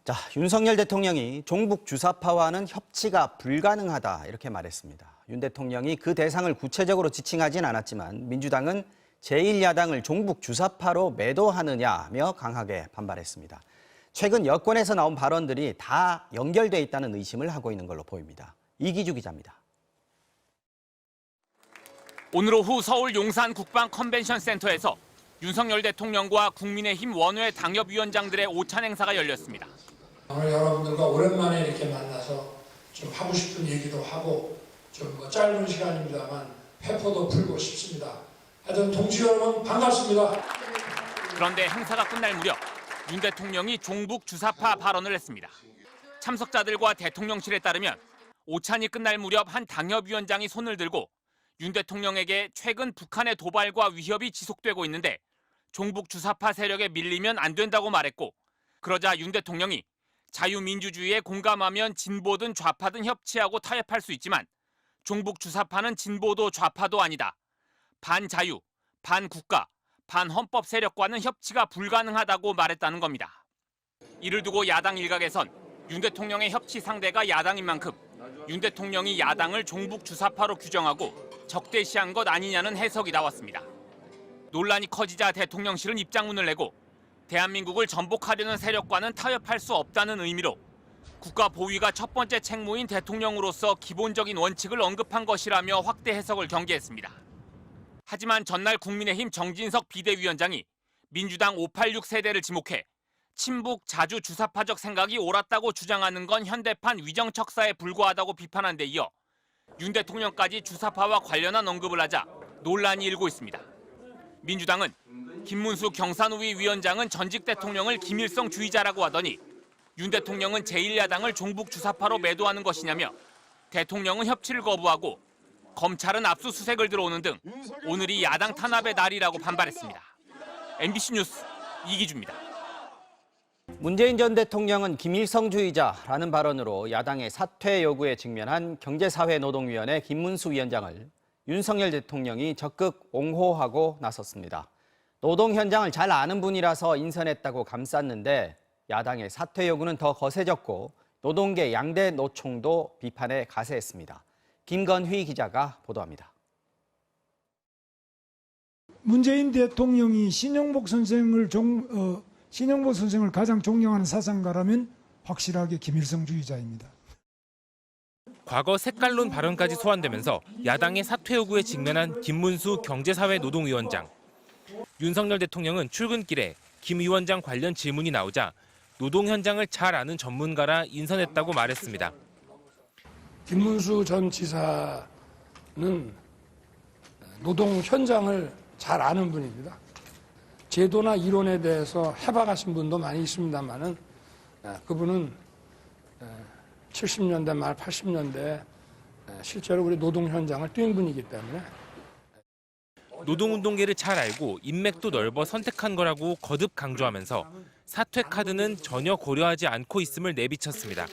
자, 윤석열 대통령이 종북 주사파와는 협치가 불가능하다 이렇게 말했습니다. 윤 대통령이 그 대상을 구체적으로 지칭하진 않았지만 민주당은 제1야당을 종북 주사파로 매도하느냐며 강하게 반발했습니다. 최근 여권에서 나온 발언들이 다 연결돼 있다는 의심을 하고 있는 걸로 보입니다. 이기주 기자입니다. 오늘 오후 서울 용산 국방 컨벤션 센터에서 윤석열 대통령과 국민의힘 원외 당협위원장들의 오찬 행사가 열렸습니다. 오늘 여러분들과 오랜만에 이렇게 만나서 좀 하고 싶은 얘기도 하고 좀 짧은 시간입니다만 회포도 풀고 싶습니다. 하여튼 동지 여러분 반갑습니다. 그런데 행사가 끝날 무렵 윤 대통령이 종북 주사파 발언을 했습니다. 참석자들과 대통령실에 따르면 오찬이 끝날 무렵 한 당협위원장이 손을 들고 윤 대통령에게 최근 북한의 도발과 위협이 지속되고 있는데 종북 주사파 세력에 밀리면 안 된다고 말했고, 그러자 윤 대통령이 자유민주주의에 공감하면 진보든 좌파든 협치하고 타협할 수 있지만 종북 주사파는 진보도 좌파도 아니다. 반자유, 반국가, 반헌법 세력과는 협치가 불가능하다고 말했다는 겁니다. 이를 두고 야당 일각에선 윤 대통령의 협치 상대가 야당인 만큼 윤 대통령이 야당을 종북 주사파로 규정하고 적대시한 것 아니냐는 해석이 나왔습니다. 논란이 커지자 대통령실은 입장문을 내고 대한민국을 전복하려는 세력과는 타협할 수 없다는 의미로 국가 보위가 첫 번째 책무인 대통령으로서 기본적인 원칙을 언급한 것이라며 확대 해석을 경계했습니다. 하지만 전날 국민의힘 정진석 비대위원장이 민주당 586 세대를 지목해 친북 자주 주사파적 생각이 옳았다고 주장하는 건 현대판 위정척사에 불과하다고 비판한 데 이어 윤 대통령까지 주사파와 관련한 언급을 하자 논란이 일고 있습니다. 민주당은 김문수 경산우위 위원장은 전직 대통령을 김일성주의자라고 하더니 윤 대통령은 제1야당을 종북 주사파로 매도하는 것이냐며 대통령은 협치를 거부하고 검찰은 압수수색을 들어오는 등 오늘이 야당 탄압의 날이라고 반발했습니다. MBC 뉴스 이기주입니다. 문재인 전 대통령은 김일성주의자라는 발언으로 야당의 사퇴 요구에 직면한 경제사회노동위원회 김문수 위원장을 윤석열 대통령이 적극 옹호하고 나섰습니다. 노동 현장을 잘 아는 분이라서 인선했다고 감쌌는데 야당의 사퇴 요구는 더 거세졌고 노동계 양대 노총도 비판에 가세했습니다. 김건휘 기자가 보도합니다. 문재인 대통령이 신영복 선생을 가장 존경하는 사상가라면 확실하게 김일성주의자입니다. 과거 색깔론 발언까지 소환되면서 야당의 사퇴 요구에 직면한 김문수 경제사회노동위원장. 윤석열 대통령은 출근길에 김 위원장 관련 질문이 나오자 노동 현장을 잘 아는 전문가라 인선했다고 말했습니다. 김문수 전 지사는 노동 현장을 잘 아는 분입니다. 제도나 이론에 대해서 해박하신 분도 많이 있습니다만은 그분은 70년대 말 80년대 실제로 우리 노동 현장을 뛴 분이기 때문에 노동운동계를 잘 알고 인맥도 넓어 선택한 거라고 거듭 강조하면서 사퇴 카드는 전혀 고려하지 않고 있음을 내비쳤습니다.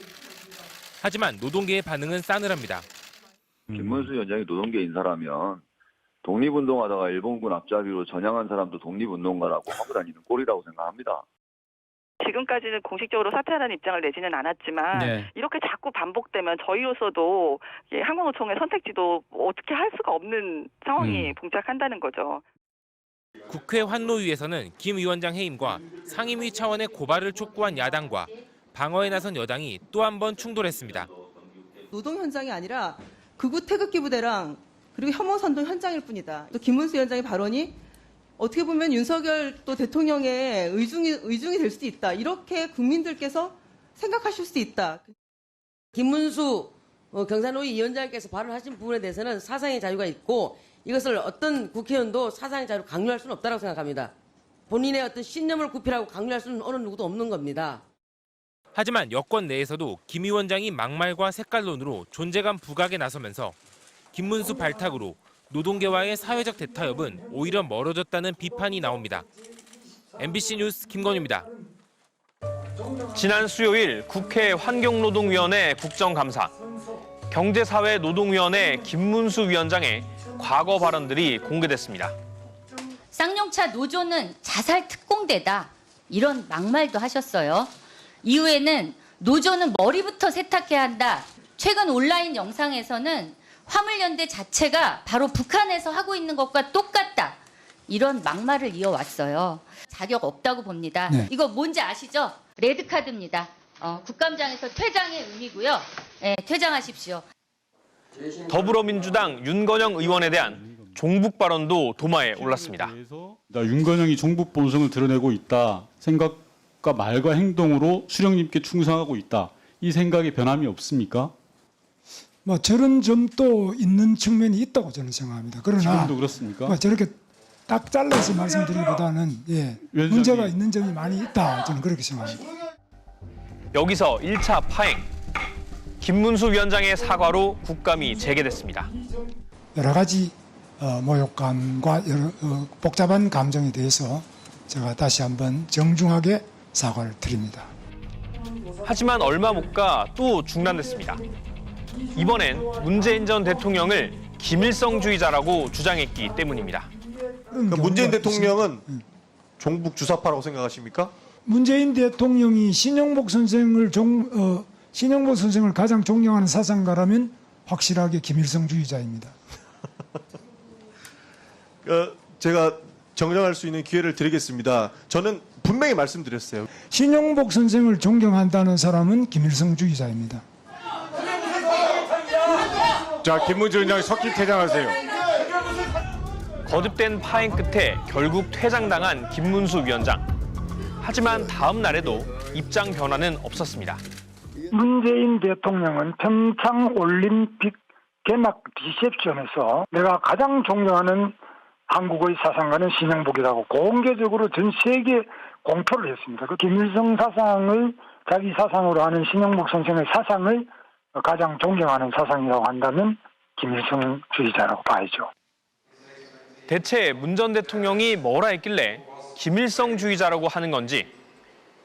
하지만 노동계의 반응은 싸늘합니다. 김문수 위원장이 노동계 인사라면 독립운동하다가 일본군 앞잡이로 전향한 사람도 독립운동가라고 하고 다니는 꼴이라고 생각합니다. 지금까지는 공식적으로 사퇴하는 입장을 내지는 않았지만 이렇게 자꾸 반복되면 저희로서도 한국노총의 선택지도 어떻게 할 수가 없는 상황이 봉착한다는 거죠. 국회 환노위에서는 김 위원장 해임과 상임위 차원의 고발을 촉구한 야당과 방어에 나선 여당이 또 한 번 충돌했습니다. 노동 현장이 아니라 극우 태극기 부대랑 그리고 혐오 선동 현장일 뿐이다. 또 김문수 위원장의 발언이 어떻게 보면 윤석열 또 대통령의 의중이 될 수도 있다. 이렇게 국민들께서 생각하실 수도 있다. 김문수 경산노위 위원장께서 발언하신 부분에 대해서는 사상의 자유가 있고 이것을 어떤 국회의원도 사상의 자유를 강요할 수는 없다고 생각합니다. 본인의 어떤 신념을 구별하고 강요할 수는 어느 누구도 없는 겁니다. 하지만 여권 내에서도 김 위원장이 막말과 색깔론으로 존재감 부각에 나서면서 김문수 발탁으로 노동계와의 사회적 대타협은 오히려 멀어졌다는 비판이 나옵니다. MBC 뉴스 김건희입니다. 지난 수요일 국회 환경노동위원회 국정감사. 경제사회노동위원회 김문수 위원장의 과거 발언들이 공개됐습니다. 쌍용차 노조는 자살 특공대다. 이런 막말도 하셨어요. 이후에는 노조는 머리부터 세탁해야 한다. 최근 온라인 영상에서는 화물연대 자체가 바로 북한에서 하고 있는 것과 똑같다. 이런 막말을 이어왔어요. 자격 없다고 봅니다. 네. 이거 뭔지 아시죠? 레드카드입니다. 국감장에서 퇴장의 의미고요. 네, 퇴장하십시오. 더불어민주당 윤건영 의원에 대한 종북 발언도 도마에 올랐습니다. 윤건영이 종북 본성을 드러내고 있다. 생각과 말과 행동으로 수령님께 충성하고 있다. 이 생각에 변함이 없습니까? 뭐 저런 점도 있는 측면이 있다고 저는 생각합니다. 그러나 지금도 그렇습니까? 뭐 저렇게 딱 잘라서 말씀드리기보다는 문제가 있는 점이 많이 있다. 저는 그렇게 생각합니다. 여기서 1차 파행. 김문수 위원장의 사과로 국감이 재개됐습니다. 여러 가지 모욕감과 여러 복잡한 감정에 대해서 제가 다시 한번 정중하게 사과를 드립니다. 하지만 얼마 못 가 또 중단됐습니다. 이번엔 문재인 전 대통령을 김일성주의자라고 주장했기 때문입니다. 그러니까 문재인 대통령은 종북 주사파라고 생각하십니까? 문재인 대통령이 신영복 선생을 가장 존경하는 사상가라면 확실하게 김일성주의자입니다. 제가 정정할 수 있는 기회를 드리겠습니다. 저는 분명히 말씀드렸어요. 신영복 선생을 존경한다는 사람은 김일성주의자입니다. 자, 김문수 위원장이 석기 퇴장하세요. 거듭된 파행 끝에 결국 퇴장당한 김문수 위원장. 하지만 다음 날에도 입장 변화는 없었습니다. 문재인 대통령은 평창올림픽 개막 리셉션에서 내가 가장 존경하는 한국의 사상가는 신영복이라고 공개적으로 전 세계에 공표를 했습니다. 그 김일성 사상을 자기 사상으로 하는 신영복 선생의 사상을 가장 존경하는 사상이라고 한다면 김일성주의자라고 봐야죠. 대체 문 전 대통령이 뭐라 했길래 김일성주의자라고 하는 건지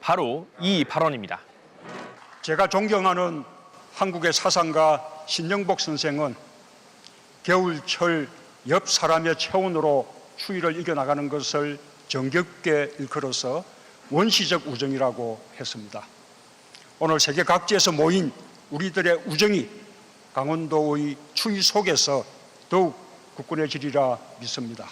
바로 이 발언입니다. 제가 존경하는 한국의 사상가 신영복 선생은 겨울철 옆 사람의 체온으로 추위를 이겨나가는 것을 정겹게 일컬어서 원시적 우정이라고 했습니다. 오늘 세계 각지에서 모인 우리들의 우정이 강원도의 추위 속에서 더욱 굳건해지리라 믿습니다.